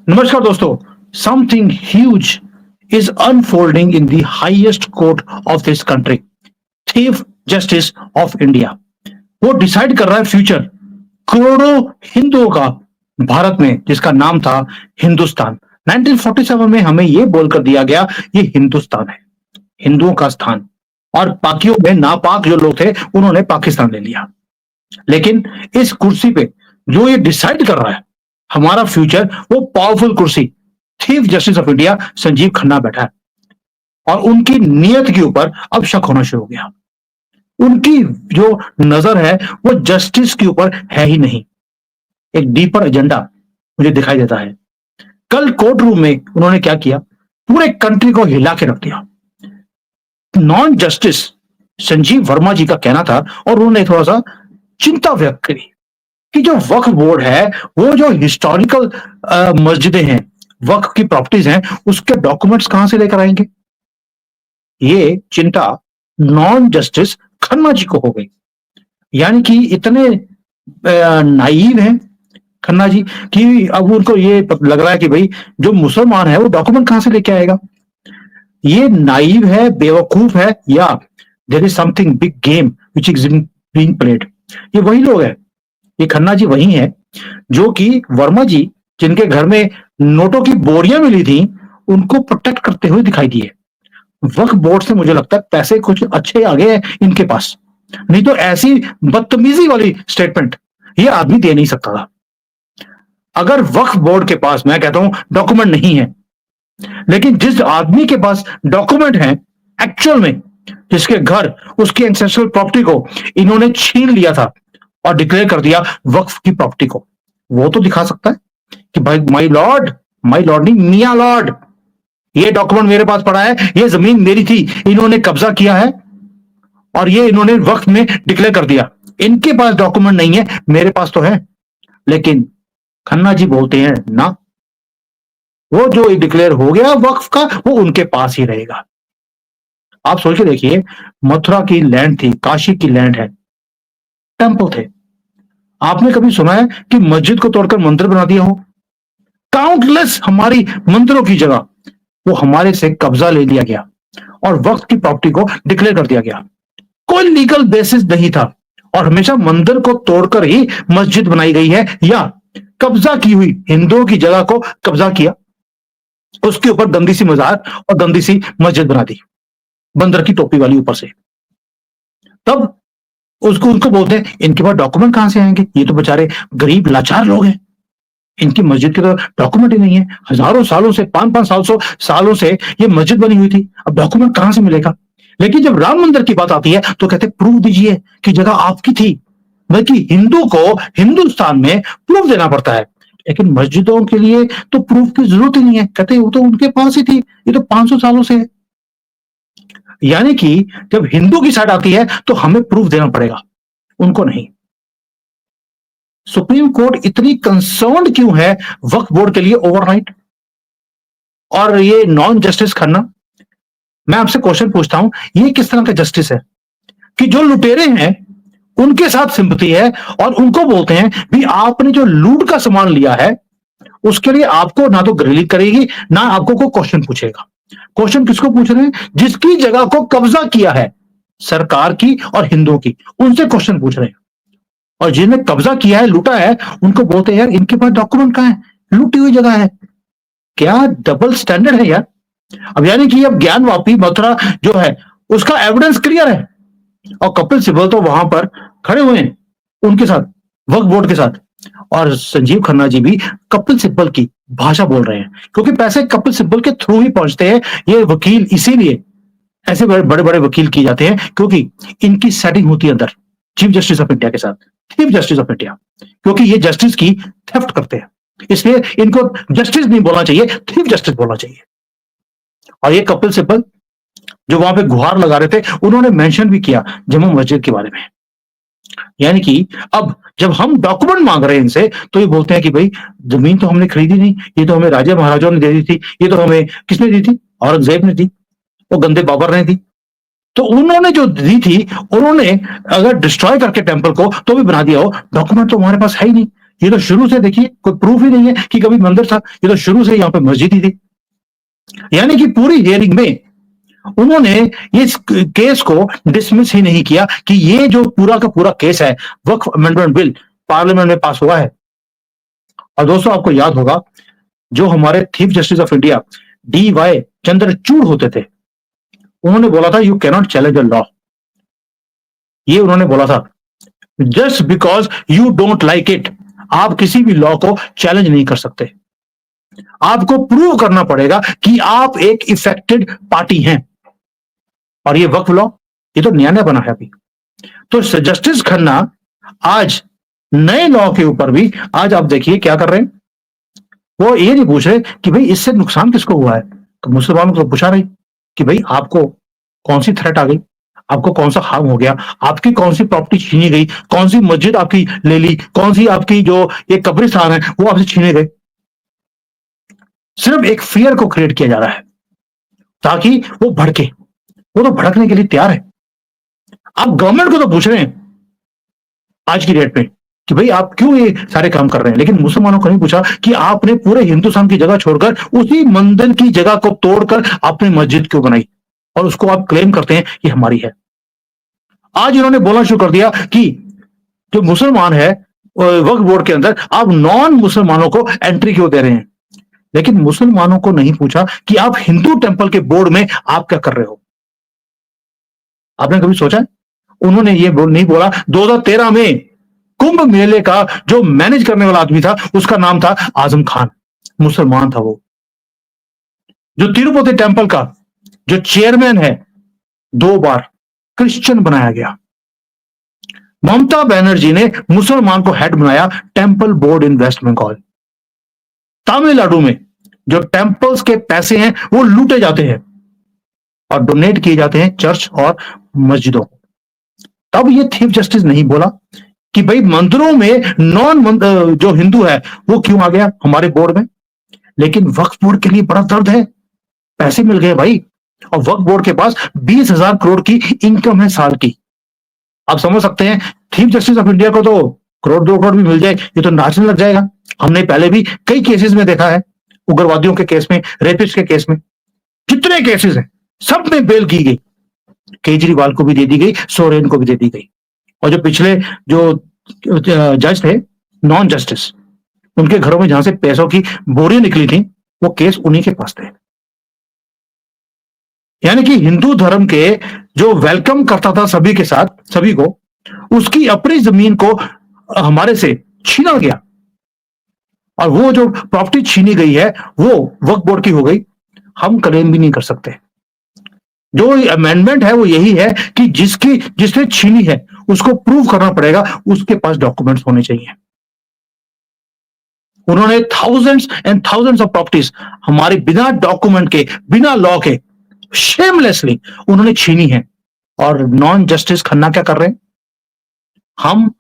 नमस्कार दोस्तों, something huge is unfolding in the highest court of this country, chief justice of India. वो decide कर रहा है फ्यूचर करोड़ों हिंदुओं का भारत में, जिसका नाम था हिंदुस्तान। 1947 में हमें यह बोलकर दिया गया ये हिंदुस्तान है, हिंदुओं का स्थान, और बाकियों में नापाक जो लोग थे उन्होंने पाकिस्तान ले लिया। लेकिन इस कुर्सी पे जो ये डिसाइड कर रहा है हमारा फ्यूचर, वो पावरफुल कुर्सी chief justice of India Sanjeev Khanna बैठा है, और उनकी नीयत के ऊपर अब शक होना शुरू हो गया। उनकी जो नजर है वो जस्टिस के ऊपर है ही नहीं, एक डीपर एजेंडा मुझे दिखाई देता है। कल कोर्ट रूम में उन्होंने क्या किया, पूरे कंट्री को हिला के रख दिया। नॉन जस्टिस संजीव वर्मा जी का कहना था, और उन्होंने थोड़ा सा चिंता व्यक्त करी कि जो वक्फ बोर्ड है, वो जो हिस्टोरिकल मस्जिदें हैं, वक्फ की प्रॉपर्टीज हैं, उसके डॉक्यूमेंट्स कहां से लेकर आएंगे। ये चिंता नॉन जस्टिस खन्ना जी को हो गई। यानी कि इतने नाइव हैं खन्ना जी कि अब उनको ये लग रहा है कि भाई जो मुसलमान है वो डॉक्यूमेंट कहां से लेके आएगा। ये नाइव है, बेवकूफ है, या there is something big game which is being played. ये वही लोग हैं, ये खन्ना जी वही हैं जो कि वर्मा जी, जिनके घर में नोटों की बोरियां मिली थी, उनको प्रोटेक्ट करते हुए दिखाई दिए। वक्फ बोर्ड से मुझे लगता है पैसे कुछ अच्छे आ गए हैं इनके पास, नहीं तो ऐसी बदतमीजी वाली स्टेटमेंट ये आदमी दे नहीं सकता था। अगर वक्फ बोर्ड के पास, मैं कहता हूं, डॉक्यूमेंट नहीं है, लेकिन जिस आदमी के पास डॉक्यूमेंट है एक्चुअल में, जिसके घर, उसकी एंसेस्ट्रल प्रॉपर्टी को इन्होंने छीन लिया था और डिक्लेयर कर दिया वक्फ की प्रॉपर्टी को, वो तो दिखा सकता है कि भाई माय लॉर्ड नहीं, मियां लॉर्ड, ये डॉक्यूमेंट मेरे पास पड़ा है, ये जमीन मेरी थी, इन्होंने कब्जा किया है और ये इन्होंने वक्फ में डिक्लेयर कर दिया। इनके पास डॉक्यूमेंट नहीं है, मेरे पास तो है। लेकिन खन्ना जी बोलते हैं ना, वो जो डिक्लेयर हो गया वक्फ का, वो उनके पास ही रहेगा। आप सोच के देखिए, मथुरा की लैंड थी, काशी की लैंड है, टेंपल थे। आपने कभी सुना है कि मस्जिद को तोड़कर मंदिर बना दिया हो? काउंटलेस हमारी मंदिरों की जगह वो हमारे से कब्जा ले लिया गया और वक्त की प्रॉपर्टी को डिक्लेयर कर दिया गया। कोई लीगल बेसिस नहीं था, और हमेशा मंदिर को तोड़कर ही मस्जिद बनाई गई है, या कब्जा की हुई हिंदुओं की जगह को कब्जा किया, उसके ऊपर गंदी सी मजार और गंदी सी मस्जिद बना दी, बंदर की टोपी वाली ऊपर से। तब उनको बोलते हैं इनके पास डॉक्यूमेंट कहां से आएंगे, ये तो बेचारे गरीब लाचार लोग हैं, इनकी मस्जिद के तो डॉक्यूमेंट ही नहीं है। हजारों सालों से, 500 सालों से ये मस्जिद बनी हुई थी, अब डॉक्यूमेंट कहां से मिलेगा। लेकिन जब राम मंदिर की बात आती है तो कहते प्रूफ दीजिए कि जगह आपकी थी, बल्कि हिंदू को हिंदुस्तान में प्रूफ देना पड़ता है। लेकिन मस्जिदों के लिए तो प्रूफ की जरूरत ही नहीं है, कहते वो तो उनके पास ही थी, ये तो 500 सालों से है। यानी कि जब हिंदू की साइड आती है तो हमें प्रूफ देना पड़ेगा, उनको नहीं। सुप्रीम कोर्ट इतनी कंसर्न क्यों है वक्फ बोर्ड के लिए ओवरनाइट? और ये नॉन जस्टिस खन्ना, मैं आपसे क्वेश्चन पूछता हूं, ये किस तरह का जस्टिस है कि जो लुटेरे हैं उनके साथ सिंपैथी है, और उनको बोलते हैं भी आपने जो लूट का सामान लिया है उसके लिए आपको ना तो ग्रिलिंग करेगी, ना आपको कोई क्वेश्चन पूछेगा। क्वेश्चन किसको पूछ रहे हैं? जिसकी जगह को कब्जा किया है, सरकार की और हिंदुओं की, उनसे क्वेश्चन पूछ रहे हैं। और जिन्हें कब्जा किया है, लूटा है, उनको बोलते हैं यार इनके पास डॉक्यूमेंट कहां है, लूटी हुई जगह है। क्या डबल स्टैंडर्ड है यार। अब यानी कि अब ज्ञानवापी मथुरा जो है उसका एविडेंस क्लियर है, और कपिल सिब्बल तो वहां पर खड़े हुए हैं उनके साथ, वक्फ बोर्ड के साथ, और संजीव खन्ना जी भी कपिल सिब्बल की भाषा बोल रहे हैं, क्योंकि पैसे कपिल सिब्बल के थ्रू ही पहुंचते हैं। ये वकील इसीलिए ऐसे बड़े बड़े वकील किए जाते हैं, क्योंकि इनकी सेटिंग होती है अंदर चीफ जस्टिस ऑफ इंडिया के साथ, चीफ जस्टिस ऑफ इंडिया, क्योंकि ये जस्टिस की थेफ्ट करते हैं, इसलिए इनको जस्टिस नहीं बोलना चाहिए, चीफ जस्टिस बोलना चाहिए। और ये कपिल सिब्बल जो वहां पे गुहार लगा रहे थे, उन्होंने मेंशन भी किया जम्मू मस्जिद के बारे में। यानी कि अब जब हम डॉक्यूमेंट मांग रहे हैं इनसे, तो ये बोलते हैं कि भाई जमीन तो हमने खरीदी नहीं, ये तो हमें राजा महाराजाओं ने दे दी थी, ये तो हमें किसने दी थी? औरंगजेब ने दी, वो गंदे बाबर ने दी। तो उन्होंने जो दी थी, उन्होंने अगर डिस्ट्रॉय करके टेंपल को तो भी बना दिया हो, डॉक्यूमेंट तो हमारे पास है ही नहीं। ये तो शुरू से देखिए कोई प्रूफ ही नहीं है कि कभी मंदिर था, ये तो शुरू से यहाँ पे मस्जिद ही थी। यानी कि पूरी हियरिंग में उन्होंने इस केस को डिसमिस ही नहीं किया कि ये जो पूरा का पूरा केस है, वक्फ अमेंडमेंट बिल पार्लियामेंट में पास हुआ है। और दोस्तों आपको याद होगा जो हमारे chief justice of India DY Chandrachud होते थे, उन्होंने बोला था you cannot challenge the law. ये उन्होंने बोला था just because you don't like it, आप किसी भी लॉ को चैलेंज नहीं कर सकते। आपको प्रूव करना पड़ेगा कि आप एक इफेक्टेड पार्टी हैं। और ये वक्फ लॉ ये तो नया नया बना है अभी। तो जस्टिस खन्ना आज नए लॉ के ऊपर भी आज आप देखिए क्या कर रहे हैं। वो ये नहीं पूछ रहे कि भाई इससे नुकसान किसको हुआ है, तो मुसलमानों को तो पूछा रही कि भाई आपको कौन सी थ्रेट आ गई, आपको कौन सा हार्म हो गया, आपकी कौन सी प्रॉपर्टी छीनी गई, कौन सी मस्जिद आपकी ले ली, कौन सी आपकी जो ये कब्रिस्तान है वो आपसे छीने गए। सिर्फ एक फियर को क्रिएट किया जा रहा है ताकि वो भड़के। वो तो भड़कने के लिए तैयार है। आप गवर्नमेंट को तो पूछ रहे हैं आज की डेट में कि भाई आप क्यों ये सारे काम कर रहे हैं, लेकिन मुसलमानों को नहीं पूछा कि आपने पूरे हिंदुस्तान की जगह छोड़कर उसी मंदिर की जगह को तोड़कर आपने मस्जिद क्यों बनाई और उसको आप क्लेम करते हैं ये हमारी है। आज इन्होंने बोलना शुरू कर दिया कि जो मुसलमान है वक्फ बोर्ड के अंदर आप नॉन मुसलमानों को एंट्री क्यों दे रहे हैं, लेकिन मुसलमानों को नहीं पूछा कि आप हिंदू टेंपल के बोर्ड में आप क्या कर रहे हो। आपने कभी सोचा है? उन्होंने ये नहीं बोला। 2013 में कुंभ मेले का जो मैनेज करने वाला आदमी था उसका नाम था आजम खान, मुसलमान था वो। जो तिरुपति टेंपल का जो चेयरमैन है 2 बार क्रिश्चियन बनाया गया। ममता बनर्जी ने मुसलमान को हेड बनाया टेंपल बोर्ड इन वेस्ट बंगाल। तमिलनाडु में जो टेंपल्स के पैसे हैं वो लूटे जाते हैं और डोनेट किए जाते हैं चर्च और मस्जिदों को। तब ये चीफ जस्टिस नहीं बोला कि भाई मंदिरों में नॉन जो हिंदू है वो क्यों आ गया हमारे बोर्ड में, लेकिन वक्फ बोर्ड के लिए बड़ा दर्द है। पैसे मिल गए भाई, और वक्फ बोर्ड के पास 20,000 करोड़ की इनकम है साल की। आप समझ सकते हैं चीफ जस्टिस ऑफ इंडिया को तो करोड़ 2 करोड़ भी मिल जाए ये तो नाचने लग जाएगा। हमने पहले भी कई केसेस में देखा है, उग्रवादियों के केस में, रेपिस्ट के केस में, जितने केसेस हैं सब में बेल की गई। केजरीवाल को भी दे दी गई, सोरेन को भी दे दी गई। और जो पिछले जो जज थे नॉन जस्टिस, उनके घरों में जहां से पैसों की बोरियां निकली थी वो केस उन्हीं के पास थे। यानी कि हिंदू धर्म के जो वेलकम करता था सभी के साथ सभी को, उसकी अपनी जमीन को हमारे से छीना गया। और वो जो प्रॉपर्टी छीनी गई है वो वक्फ बोर्ड की हो गई। हम क्लेम भी नहीं कर सकते। जो अमेंडमेंट है वो यही है कि जिसने छीनी है उसको प्रूव करना पड़ेगा, उसके पास डॉक्यूमेंट्स होने चाहिए। उन्होंने thousands and thousands of properties हमारे बिना डॉक्यूमेंट के, बिना लॉ के, शेमलेसली उन्होंने छीनी है। और नॉन जस्टिस खन्ना क्या कर रहे हैं? हम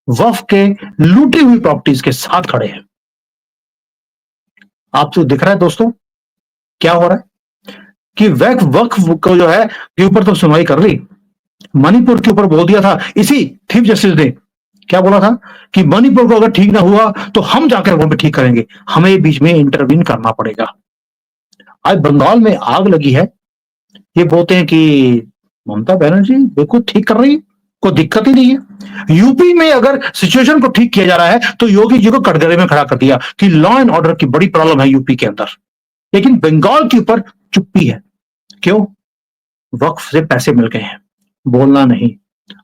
वक्फ के लूटी हुई प्रॉपर्टीज के साथ खड़े हैं। आपको दिख रहा है दोस्तों क्या हो रहा है कि वक्फ को जो है के ऊपर तो सुनवाई कर ली, मणिपुर के ऊपर बोल दिया था इसी चीफ जस्टिस ने। क्या बोला था कि मणिपुर को अगर ठीक ना हुआ तो हम जाकर वहां पे ठीक करेंगे, हमें बीच में इंटरवीन करना पड़ेगा। आज बंगाल में आग लगी है, ये बोलते हैं कि ममता बनर्जी बिल्कुल ठीक कर रही है, कोई दिक्कत ही नहीं है। यूपी में अगर सिचुएशन को ठीक किया जा रहा है तो योगी जी को कटघरे में खड़ा कर दिया कि लॉ एंड ऑर्डर की बड़ी प्रॉब्लम है यूपी के अंदर। लेकिन बंगाल के ऊपर चुप्पी है। क्यों? वक्फ से पैसे मिल गए हैं, बोलना नहीं।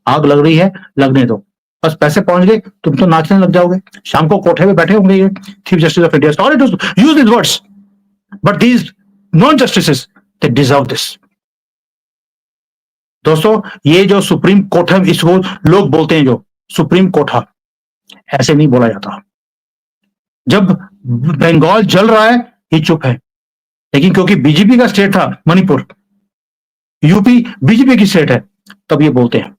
आग लग रही है, लगने दो, बस पैसे पहुंच गए तुम तो नाचने लग जाओगे। शाम को कोठे में बैठे होंगे ये chief justice of India. Sorry to use this words but these non justices they deserve this. दोस्तों ये जो सुप्रीम कोर्ट है, इसको लोग बोलते हैं जो सुप्रीम कोर्ट है, ऐसे नहीं बोला जाता। जब बंगाल जल रहा है ये चुप है, लेकिन क्योंकि बीजेपी का स्टेट था मणिपुर, यूपी बीजेपी की स्टेट है, तब ये बोलते हैं।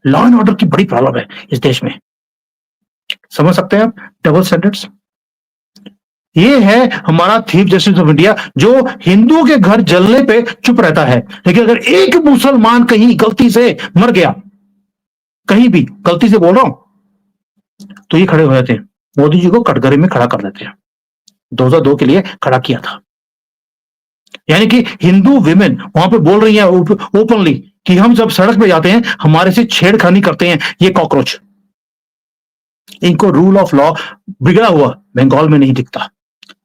लॉ एंड ऑर्डर की बड़ी प्रॉब्लम है इस देश में। समझ सकते हैं आप डबल स्टैंडर्ड्स। ये है हमारा चीफ जस्टिस ऑफ इंडिया जो हिंदुओं के घर जलने पे चुप रहता है, लेकिन अगर एक मुसलमान कहीं गलती से मर गया, कहीं भी गलती से बोल रहा हूं, तो ये खड़े हो जाते हैं मोदी जी को कटघरे में खड़ा कर देते हैं। 2002 के लिए खड़ा किया था। यानी कि हिंदू विमेन वहां पे बोल रही हैं ओपनली कि हम जब सड़क पे जाते हैं हमारे से छेड़खानी करते हैं ये कॉकरोच। इनको रूल ऑफ लॉ बिगड़ा हुआ बंगाल में नहीं दिखता,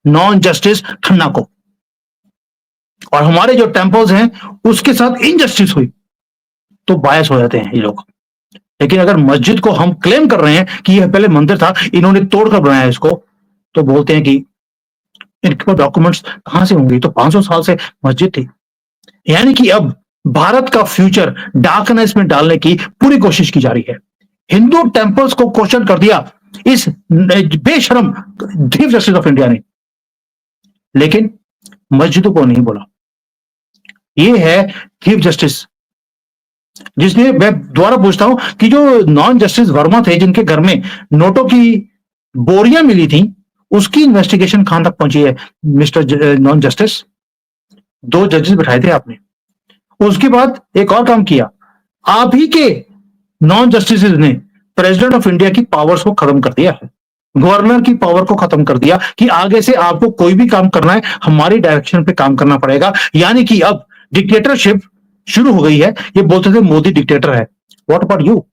नॉन जस्टिस ठन्ना को। और हमारे जो टेम्पल्स हैं उसके साथ इनजस्टिस हुई तो बायस हो जाते हैं ये लोग। लेकिन अगर मस्जिद को हम क्लेम कर रहे हैं कि यह पहले मंदिर था, इन्होंने तोड़कर बनाया इसको, तो बोलते हैं कि इनके पास डॉक्यूमेंट्स कहां से होंगे, तो 500 साल से मस्जिद थी। यानी कि अब भारत का फ्यूचर डार्कनेस में डालने की पूरी कोशिश की जा रही है। हिंदू टेम्पल्स को क्वेश्चन कर दिया इस बेशरम चीफ जस्टिस ऑफ इंडिया ने, लेकिन मस्जिदों को नहीं बोला। ये है चीफ जस्टिस जिसने, मैं दोबारा पूछता हूं कि जो नॉन जस्टिस वर्मा थे जिनके घर में नोटों की बोरियां मिली थी, उसकी इन्वेस्टिगेशन कहां तक पहुंची है मिस्टर नॉन जस्टिस? 2 जजेस बिठाए थे आपने। उसके बाद एक और काम किया, आप ही के नॉन जस्टिस ने प्रेसिडेंट ऑफ इंडिया की पावर्स को खत्म कर दिया है, गवर्नर की पावर को खत्म कर दिया कि आगे से आपको कोई भी काम करना है हमारी डायरेक्शन पे काम करना पड़ेगा। यानी कि अब डिक्टेटरशिप शुरू हो गई है। ये बोलते थे मोदी डिक्टेटर है, व्हाट अबाउट यू?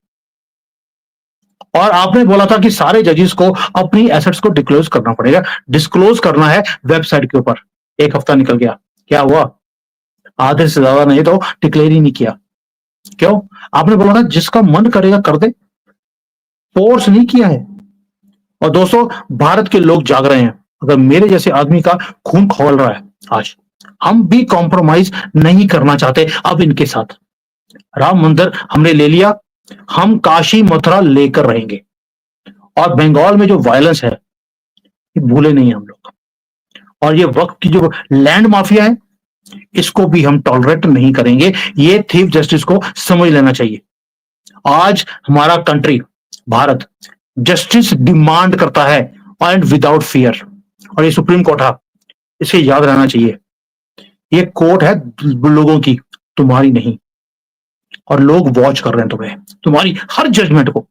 और आपने बोला था कि सारे जजेस को अपनी एसेट्स को डिस्क्लोज करना पड़ेगा, डिस्क्लोज करना है वेबसाइट के ऊपर। 1 हफ्ता निकल गया, क्या हुआ? आधे से ज्यादा नहीं तो डिक्लेयर ही नहीं किया। क्यों? आपने बोला था जिसका मन करेगा कर दे, फोर्स नहीं किया है। और दोस्तों, भारत के लोग जाग रहे हैं। अगर मेरे जैसे आदमी का खून खौल रहा है आज, हम भी कॉम्प्रोमाइज नहीं करना चाहते अब इनके साथ। राम मंदिर हमने ले लिया, हम काशी मथुरा लेकर रहेंगे। और बंगाल में जो वायलेंस है ये भूले नहीं हम लोग। और ये वक्त की जो लैंड माफिया है इसको भी हम टॉलरेट नहीं करेंगे। ये चीफ जस्टिस को समझ लेना चाहिए। आज हमारा कंट्री भारत जस्टिस डिमांड करता है एंड विदाउट फियर। और ये सुप्रीम कोर्ट है, इसे याद रहना चाहिए। ये कोर्ट है लोगों की, तुम्हारी नहीं। और लोग वॉच कर रहे हैं तुम्हें, तुम्हारी हर जजमेंट को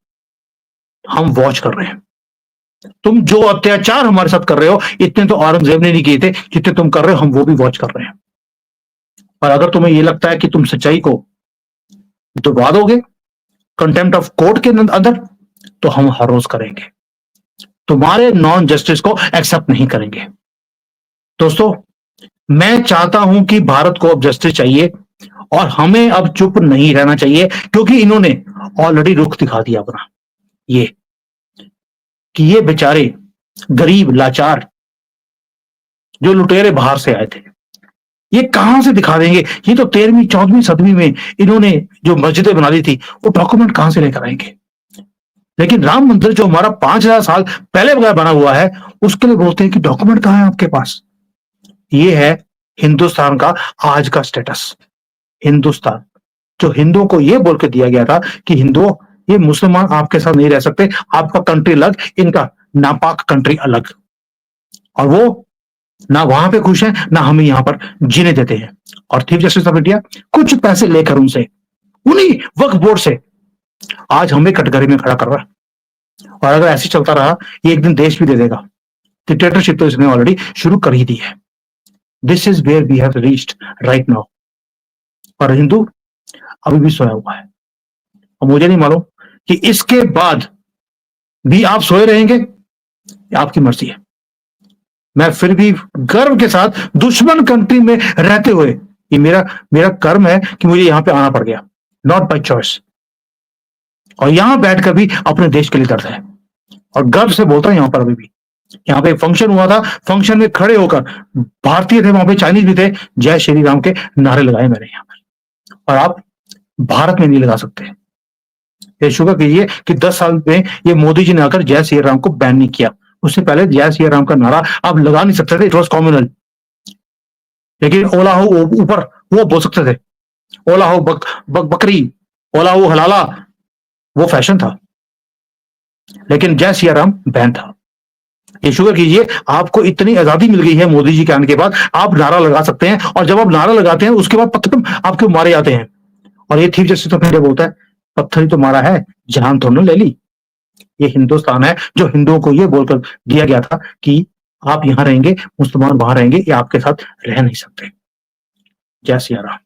हम वॉच कर रहे हैं। तुम जो अत्याचार हमारे साथ कर रहे हो इतने तो औरंगजेब ने नहीं किए थे जितने तुम कर रहे हो, हम वो भी वॉच कर रहे हैं। और अगर तुम्हें ये लगता है कि तुम सच्चाई को दबा दोगे कंटेम्प्ट ऑफ कोर्ट के अंदर, तो हम हर रोज करेंगे, तुम्हारे नॉन जस्टिस को एक्सेप्ट नहीं करेंगे। दोस्तों, मैं चाहता हूं कि भारत को अब जस्टिस चाहिए और हमें अब चुप नहीं रहना चाहिए, क्योंकि इन्होंने ऑलरेडी रुख दिखा दिया अपना। ये कि ये बेचारे गरीब लाचार जो लुटेरे बाहर से आए थे, ये कहां से दिखा देंगे? ये तो 13वीं 14वीं सदवी में इन्होंने जो मस्जिदें बना दी थी, वो डॉक्यूमेंट कहां से लेकर आएंगे? लेकिन राम मंदिर जो हमारा 5000 साल पहले बना हुआ है, उसके लिए बोलते हैं कि डॉक्यूमेंट कहां है आपके पास? ये है हिंदुस्तान का आज का स्टेटस। हिंदुस्तान जो हिंदुओं को ये बोल के दिया गया था कि हिंदुओं, ये मुसलमान आपके साथ नहीं रह सकते, आपका कंट्री अलग, इनका नापाक कंट्री अलग। और वो ना वहां पे खुश है, ना हमें यहां पर जीने देते हैं। और चीफ जस्टिस ऑफ इंडिया कुछ पैसे लेकर उनसे, उन्हीं वक्फ बोर्ड से आज हमें कटघरे में खड़ा कर रहा है। और अगर ऐसे चलता रहा, ये एक दिन देश भी दे देगा। डिक्टेटरशिप तो इसने ऑलरेडी शुरू कर ही दी है। This is where we have reached right now. और हिंदू अभी भी सोया हुआ है। और मुझे नहीं मालूम कि इसके बाद भी आप सोए रहेंगे, आपकी मर्जी है। मैं फिर भी गर्व के साथ दुश्मन कंट्री में रहते हुए, ये मेरा कर्म है कि मुझे यहां पे आना पड़ गया, नॉट बाय चॉइस। और यहां बैठकर भी अपने देश के लिए दर्द है और गर्व से बोलता हूं। यहां पर अभी भी, यहाँ पे फंक्शन हुआ था, फंक्शन में खड़े होकर भारतीय थे, वहां पे चाइनीज भी थे, जय श्री राम के नारे लगाए मैंने यहाँ पर। और आप भारत में नहीं लगा सकते। ये शुक्र कीजिए कि 10 साल में ये मोदी जी ने आकर जय श्री राम को बैन नहीं किया। उससे पहले जय श्री राम का नारा आप लगा नहीं सकते थे, इट वॉज कॉम्युनल। लेकिन ओला हो ऊपर वो बोल सकते थे, ओला हो बकरी, ओला हो हलाला, वो फैशन था। लेकिन जय सिया राम बैन था। ये शुक्र कीजिए आपको इतनी आजादी मिल गई है मोदी जी के आने के बाद, आप नारा लगा सकते हैं। और जब आप नारा लगाते हैं उसके बाद पत्थर आपके मारे जाते हैं। और ये चीफ जस्टिस ऑफ इंडिया बोलता है पत्थर ही तो मारा है, जान तो न ले ली। ये हिंदुस्तान है जो हिंदुओं को ये बोलकर दिया गया था कि आप यहाँ रहेंगे, मुसलमान वहां रहेंगे, ये आपके साथ रह नहीं सकते। जय सिया राम।